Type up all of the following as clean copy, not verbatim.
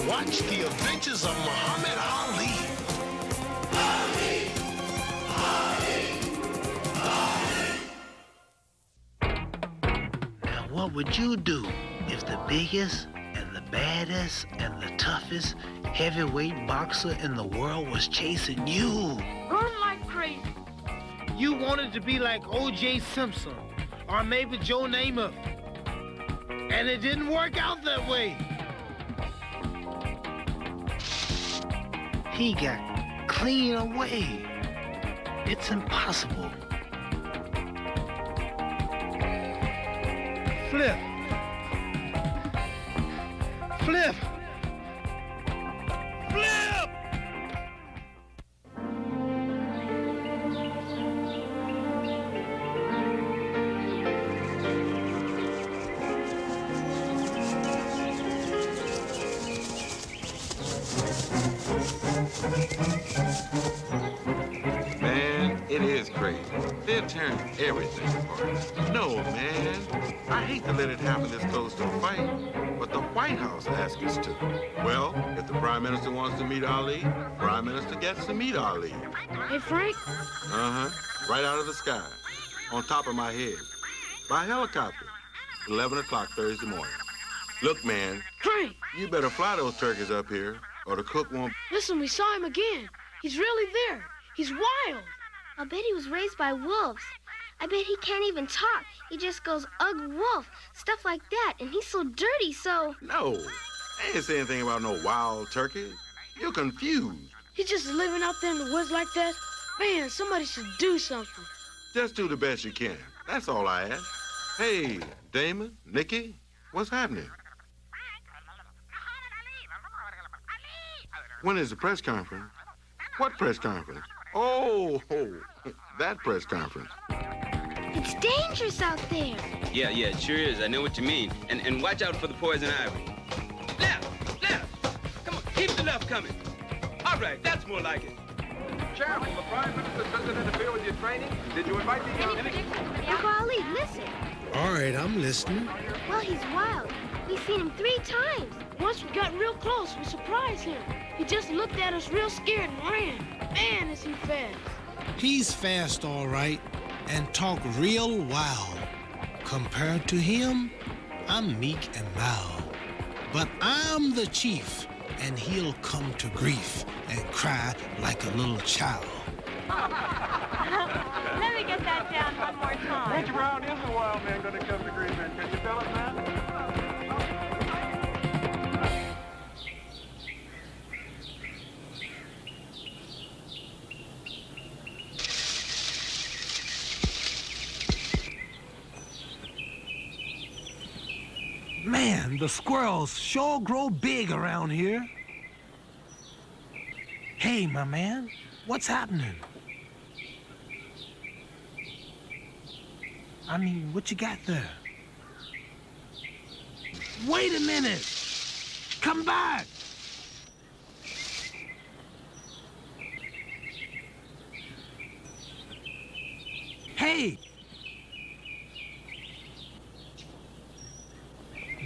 Watch the adventures of Muhammad Ali. Now, what would you do if the biggest and the baddest and the toughest heavyweight boxer in the world was chasing you? Run like crazy. You wanted to be like O.J. Simpson or maybe Joe Namath. And it didn't work out that way. He got clean away. It's impossible. Flip. Flip. Flip! Man, it is crazy. They're tearing everything apart. No, man. I hate to let it happen this close to a fight, but the White House asked us to. Well, if the Prime Minister wants to meet Ali, Prime Minister gets to meet Ali. Hey, Frank? Uh-huh. Right out of the sky. On top of my head. By helicopter. 11 o'clock Thursday morning. Look, man. Frank! You better fly those turkeys up here, or the cook won't... Listen, we saw him again. He's really there. He's wild. I'll bet he was raised by wolves. I bet he can't even talk. He just goes, ugh, wolf, stuff like that. And he's so dirty, so... No. I ain't say anything about no wild turkey. You're confused. He's just living out there in the woods like that. Man, somebody should do something. Just do the best you can. That's all I ask. Hey, Damon, Nicky, what's happening? When is the press conference? What press conference? Oh, that press conference. It's dangerous out there. Yeah, it sure is. I know what you mean. And watch out for the poison ivy. Left! Come on, keep the left coming. All right, that's more like it. Chairman, the Prime Minister doesn't interfere with your training. Did you invite the young... Uncle Ali, listen. All right, I'm listening. Well, he's wild. We've seen him 3 times. Once we got real close, we surprised him. He just looked at us real scared and ran. Man, is he fast. He's fast, all right, and talk real wild. Compared to him, I'm meek and mild. But I'm the chief, and he'll come to grief and cry like a little child. Let me get that down one more time. Which round is the wild man going to come to grief in? Can you tell us that? Man, the squirrels sure grow big around here. Hey, my man, what's happening? I mean, what you got there? Wait a minute! Come back! Hey!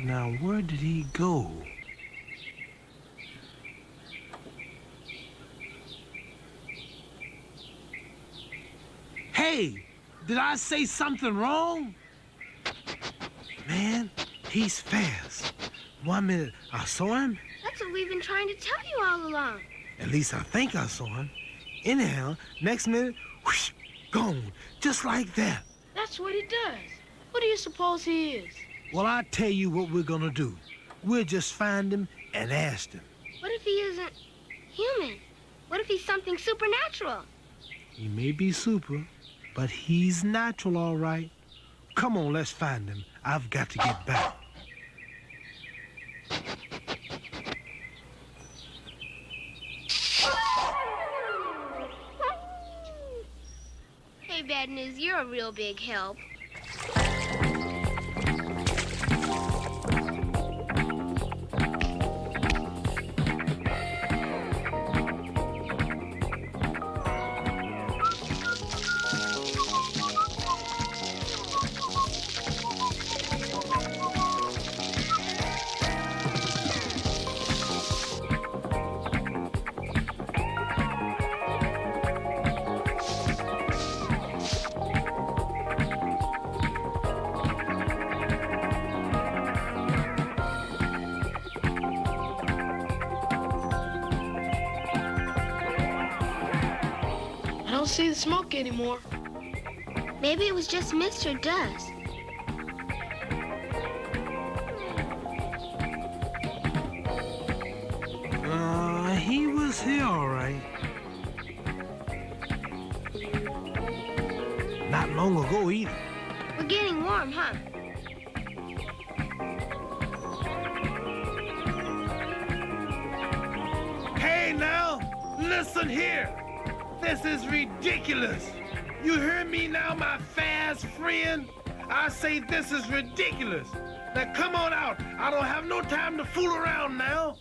Now, where did he go? Hey, did I say something wrong? Man, he's fast. 1 minute I saw him. That's what we've been trying to tell you all along. At least I think I saw him. Anyhow, next minute, whoosh, gone, just like that. That's what he does. Who do you suppose he is? Well, I'll tell you what we're gonna do. We'll just find him and ask him. What if he isn't human? What if he's something supernatural? He may be super, but he's natural, all right. Come on, let's find him. I've got to get back. Hey, Bad News, you're a real big help. don't see the smoke anymore. Maybe it was just mist or dust. He was here all right. Not long ago either. We're getting warm, huh? Hey now, listen here. This is ridiculous. You hear me now, my fast friend? I say this is ridiculous. Now come on out. I don't have no time to fool around now.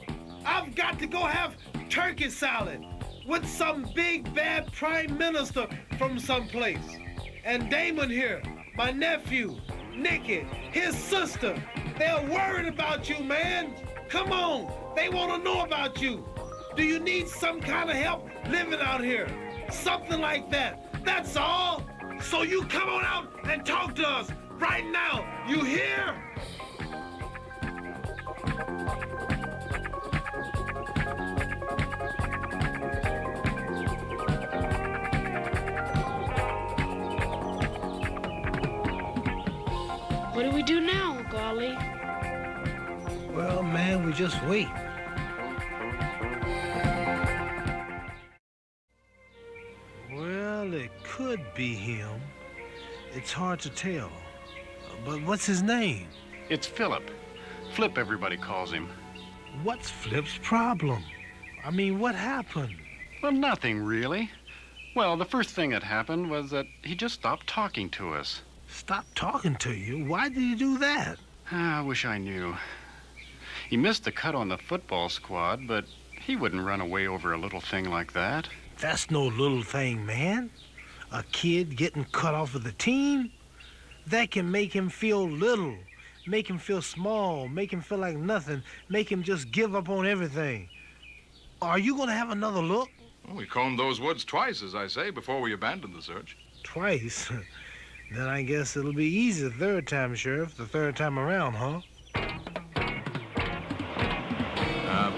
I've got to go have turkey salad with some big bad prime minister from someplace. And Damon here, my nephew, Nicky, his sister. They're worried about you, man. Come on, they want to know about you. Do you need some kind of help living out here? Something like that. That's all. So you come on out and talk to us right now. You hear? What do we do now, Uncle Ali? Well, man, we just wait. Well, it could be him. It's hard to tell. But what's his name? It's Philip. Flip, everybody calls him. What's Flip's problem? I mean, what happened? Well, nothing really. Well, the first thing that happened was that he just stopped talking to us. Stopped talking to you? Why did he do that? I wish I knew. He missed the cut on the football squad, but he wouldn't run away over a little thing like that. That's no little thing, man. A kid getting cut off of the team? That can make him feel little, make him feel small, make him feel like nothing, make him just give up on everything. Are you going to have another look? Well, we combed those woods twice, as I say, before we abandoned the search. Twice? Then I guess it'll be easy the third time, Sheriff. The third time around, huh?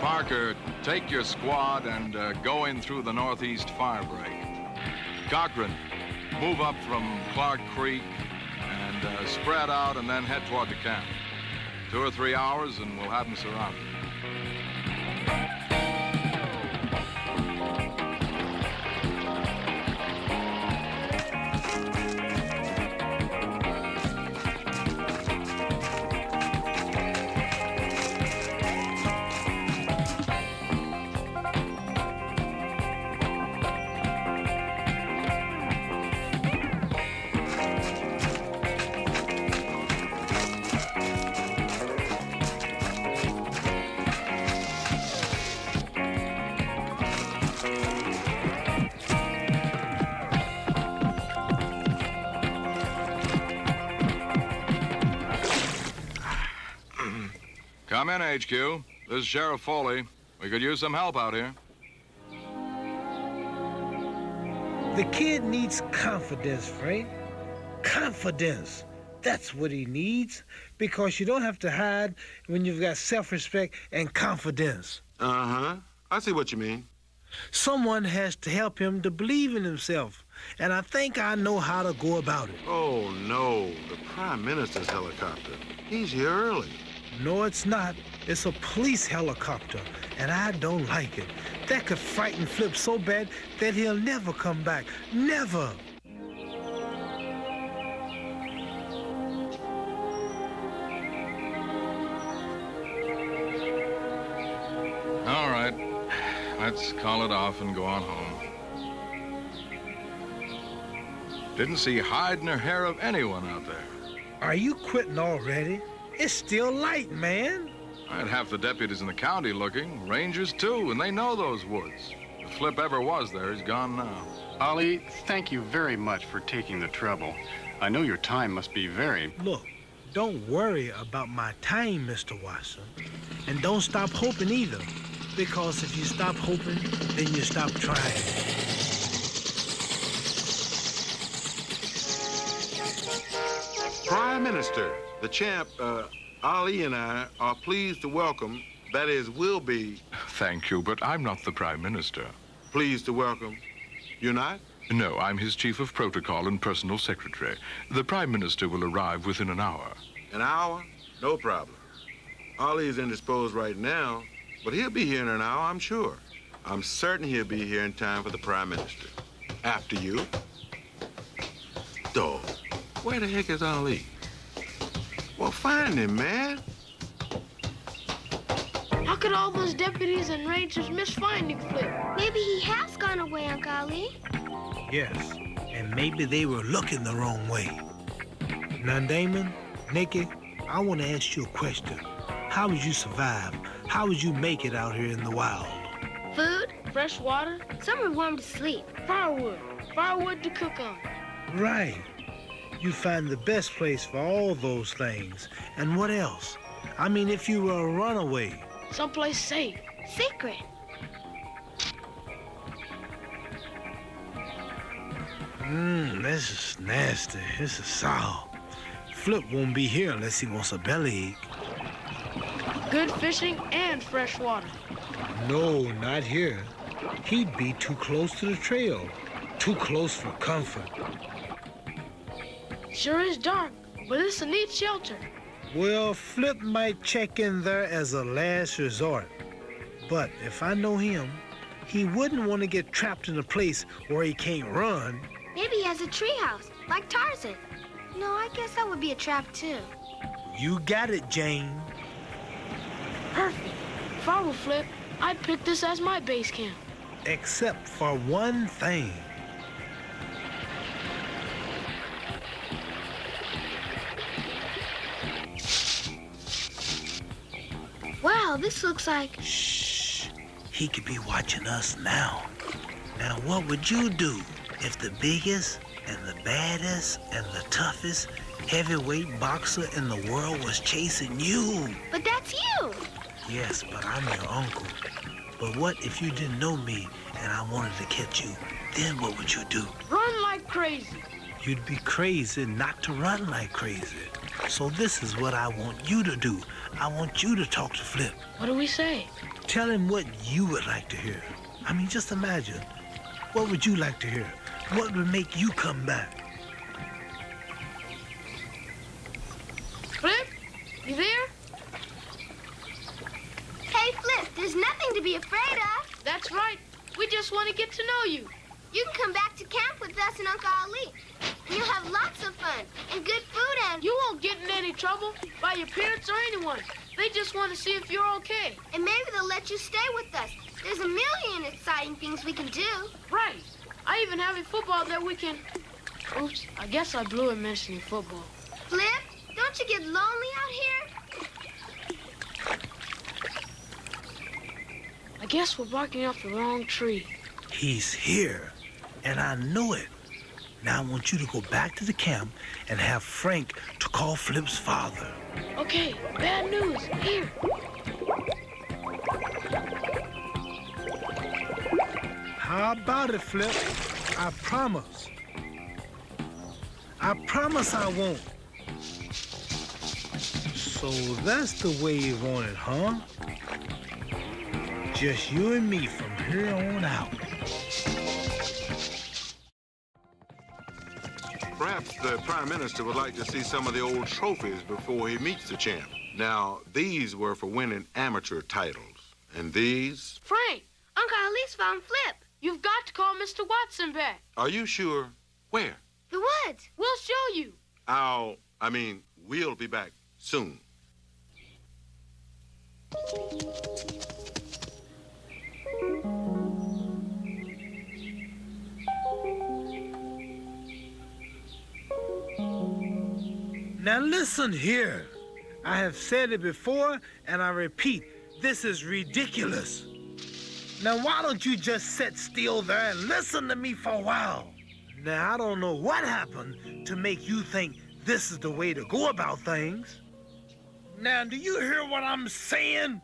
Parker, take your squad and go in through the northeast firebreak. Cochran, move up from Clark Creek and spread out and then head toward the camp. 2 or 3 hours and we'll have them surrounded. Come in, HQ. This is Sheriff Foley. We could use some help out here. The kid needs confidence, Frank. Confidence. That's what he needs. Because you don't have to hide when you've got self-respect and confidence. Uh-huh. I see what you mean. Someone has to help him to believe in himself. And I think I know how to go about it. Oh, no. The Prime Minister's helicopter. He's here early. No, it's not. It's a police helicopter, and I don't like it. That could frighten Flip so bad that he'll never come back. Never. All right. Let's call it off and go on home. Didn't see hide nor hair of anyone out there. Are you quitting already? It's still light, man. I had half the deputies in the county looking, rangers too, and they know those woods. If Flip ever was there, he's gone now. Ollie, thank you very much for taking the trouble. I know your time must be very... Look, don't worry about my time, Mr. Watson. And don't stop hoping either. Because if you stop hoping, then you stop trying. Prime Minister, the champ, Ali and I are pleased to welcome, that is, will be... Thank you, but I'm not the Prime Minister. Pleased to welcome. You're not? No, I'm his chief of protocol and personal secretary. The Prime Minister will arrive within an hour. An hour? No problem. Ollie's indisposed right now, but he'll be here in an hour, I'm sure. I'm certain he'll be here in time for the Prime Minister. After you. Dog, where the heck is Ollie? Well, find him, man. How could all those deputies and rangers miss finding Flip? Maybe he has gone away, Uncle Ali. Yes, and maybe they were looking the wrong way. Now, Damon, Nicky, I want to ask you a question. How would you survive? How would you make it out here in the wild? Food, fresh water, somewhere warm to sleep. Firewood to cook on. Right. You find the best place for all those things. And what else? I mean, if you were a runaway. Someplace safe. Secret. This is nasty. This is sour. Flip won't be here unless he wants a bellyache. Good fishing and fresh water. No, not here. He'd be too close to the trail. Too close for comfort. Sure is dark, but it's a neat shelter. Well, Flip might check in there as a last resort. But if I know him, he wouldn't want to get trapped in a place where he can't run. Maybe he has a treehouse, like Tarzan. No, I guess that would be a trap, too. You got it, Jane. Perfect. If I were Flip, I'd pick this as my base camp. Except for one thing. Wow, this looks like... Shh. He could be watching us now. Now, what would you do if the biggest and the baddest and the toughest heavyweight boxer in the world was chasing you? But that's you. Yes, but I'm your uncle. But what if you didn't know me and I wanted to catch you? Then what would you do? Run like crazy. You'd be crazy not to run like crazy. So this is what I want you to do. I want you to talk to Flip. What do we say? Tell him what you would like to hear. I mean, just imagine. What would you like to hear? What would make you come back? Flip, you there? Hey, Flip, there's nothing to be afraid of. That's right. We just want to get to know you. You can come back to camp with us and Uncle Ali. And you'll have lots of fun and good food and... You won't get in any trouble by your parents or anyone. They just want to see if you're okay. And maybe they'll let you stay with us. There's a million exciting things we can do. Right. I even have a football that we can... Oops, I guess I blew it mentioning football. Flip, don't you get lonely out here? I guess we're barking up the wrong tree. He's here, and I know it. Now I want you to go back to the camp and have Frank to call Flip's father. Okay, bad news. Here. How about it, Flip? I promise. I promise I won't. So that's the way you want it, huh? Just you and me from here on out. Perhaps the Prime Minister would like to see some of the old trophies before he meets the champ. Now, these were for winning amateur titles. And these? Frank, Uncle Ali's found Flip. You've got to call Mr. Watson back. Are you sure? Where? The woods. We'll show you. We'll be back soon. Now listen here. I have said it before, and I repeat, this is ridiculous. Now why don't you just sit still there and listen to me for a while? Now I don't know what happened to make you think this is the way to go about things. Now do you hear what I'm saying?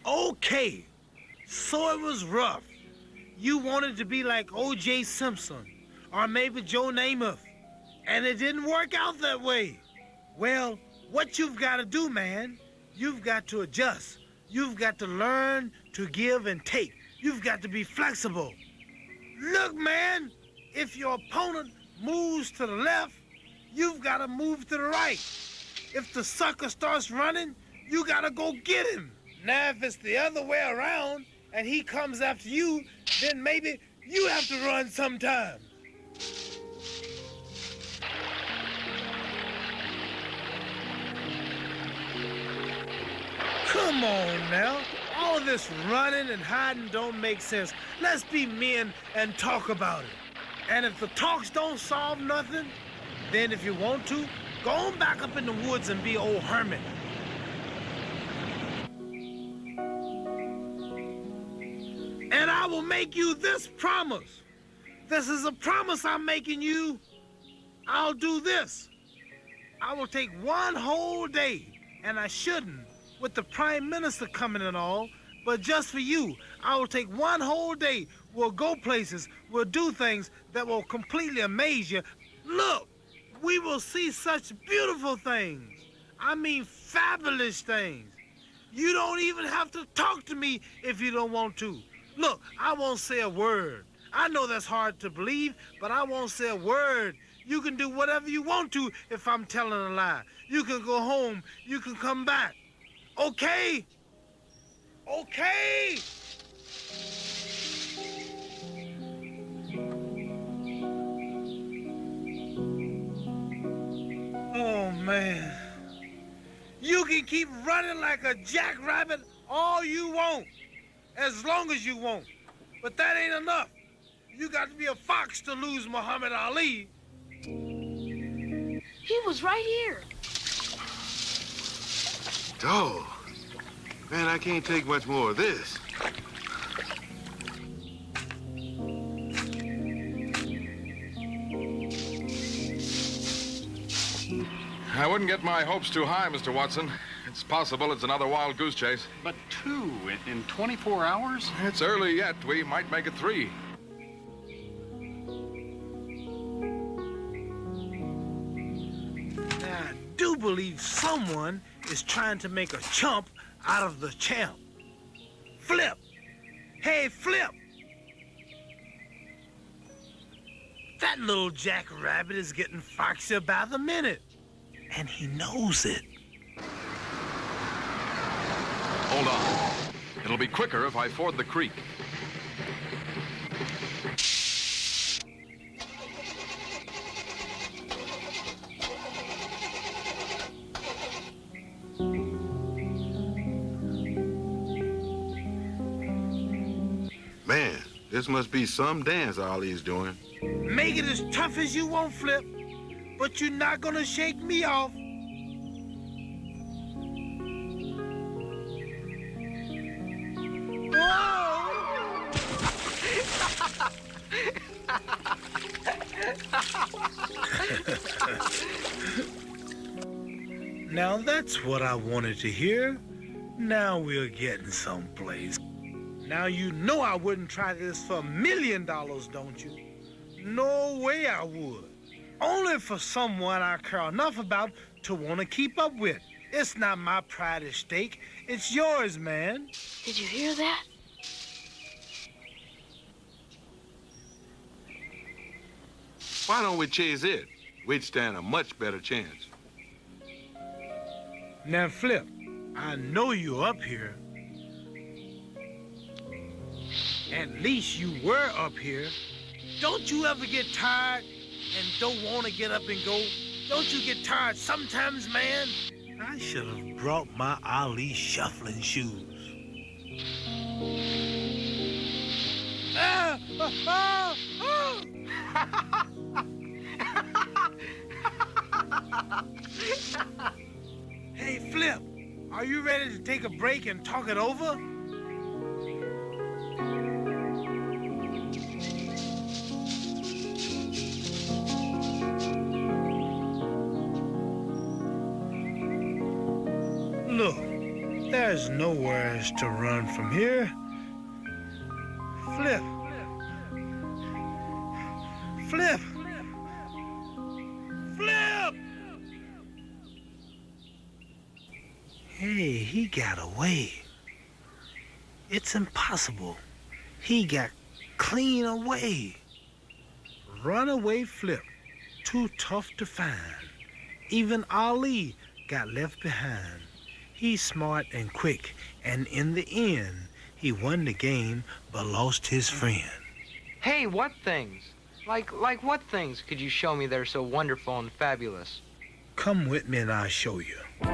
Okay, so it was rough. You wanted to be like O.J. Simpson. Or maybe Joe Namath. And it didn't work out that way. Well, what you've got to do, man, you've got to adjust. You've got to learn to give and take. You've got to be flexible. Look, man, if your opponent moves to the left, you've got to move to the right. If the sucker starts running, you got to go get him. Now, if it's the other way around and he comes after you, then maybe you have to run sometime. Come on now. All of this running and hiding don't make sense. Let's be men and talk about it. And if the talks don't solve nothing, then if you want to, go on back up in the woods and be old hermit. And I will make you this promise. This is a promise I'm making you. I'll do this. I will take one whole day, and I shouldn't, with the Prime Minister coming and all, but just for you, I will take one whole day. We'll go places, we'll do things that will completely amaze you. Look, we will see such beautiful things. I mean, fabulous things. You don't even have to talk to me if you don't want to. Look, I won't say a word. I know that's hard to believe, but I won't say a word. You can do whatever you want to if I'm telling a lie. You can go home, you can come back. Okay? Okay? Oh, man. You can keep running like a jackrabbit all you want, as long as you want. But that ain't enough. You got to be a fox to lose Muhammad Ali. He was right here. Oh, man, I can't take much more of this. I wouldn't get my hopes too high, Mr. Watson. It's possible it's another wild goose chase. But 2 in 24 hours? It's early yet. We might make it 3. Now, I do believe someone is trying to make a chump out of the champ. Flip. Hey, Flip. That little jackrabbit is getting foxier by the minute. And he knows it. Hold on. It'll be quicker if I ford the creek. Man, this must be some dance Ali's doing. Make it as tough as you want, Flip. But you're not gonna shake me off. Now that's what I wanted to hear. Now we're getting someplace. Now you know I wouldn't try this for $1 million, don't you? No way I would. Only for someone I care enough about to want to keep up with. It's not my pride at stake. It's yours, man. Did you hear that? Why don't we chase it? We'd stand a much better chance. Now, Flip, I know you're up here. At least you were up here. Don't you ever get tired and don't want to get up and go? Don't you get tired sometimes, man? I should have brought my Ali shuffling shoes. Ah! Ah! Ah! Hey, Flip, are you ready to take a break and talk it over? Look, there's nowhere to run from here. Flip. Flip. Flip! Hey, he got away. It's impossible. He got clean away. Runaway Flip, too tough to find. Even Ali got left behind. He's smart and quick, and in the end, he won the game but lost his friend. Hey, what things? Like what things could you show me that are so wonderful and fabulous? Come with me and I'll show you. Well,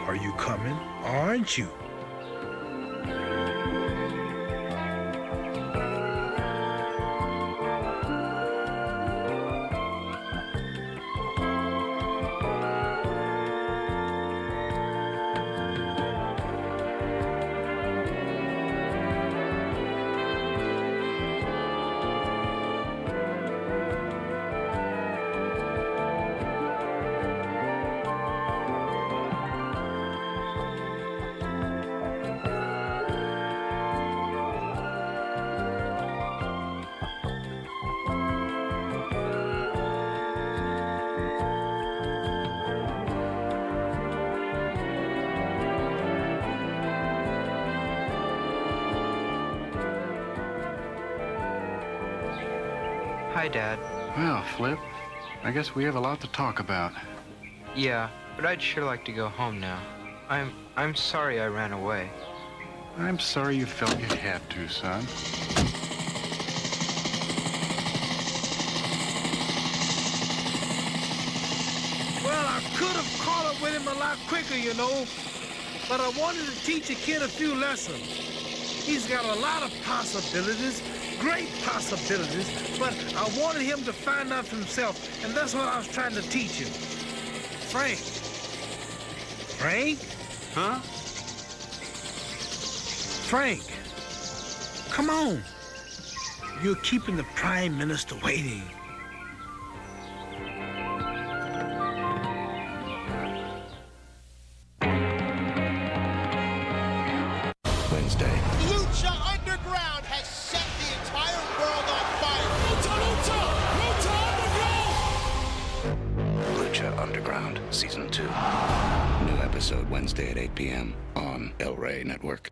are you coming, aren't you? Hi, Dad. Well, Flip, I guess we have a lot to talk about. Yeah, but I'd sure like to go home now. I'm sorry I ran away. I'm sorry you felt you had to, son. Well, I could have caught up with him a lot quicker, you know, but I wanted to teach a kid a few lessons. He's got a lot of possibilities, great possibilities, but I wanted him to find out for himself, and that's what I was trying to teach him. Frank. Frank? Huh? Frank, come on. You're keeping the Prime Minister waiting. Wednesday. Lucha Underground has set the entire world on fire. Lucha Underground, Season 2. New episode Wednesday at 8 p.m. on El Rey Network.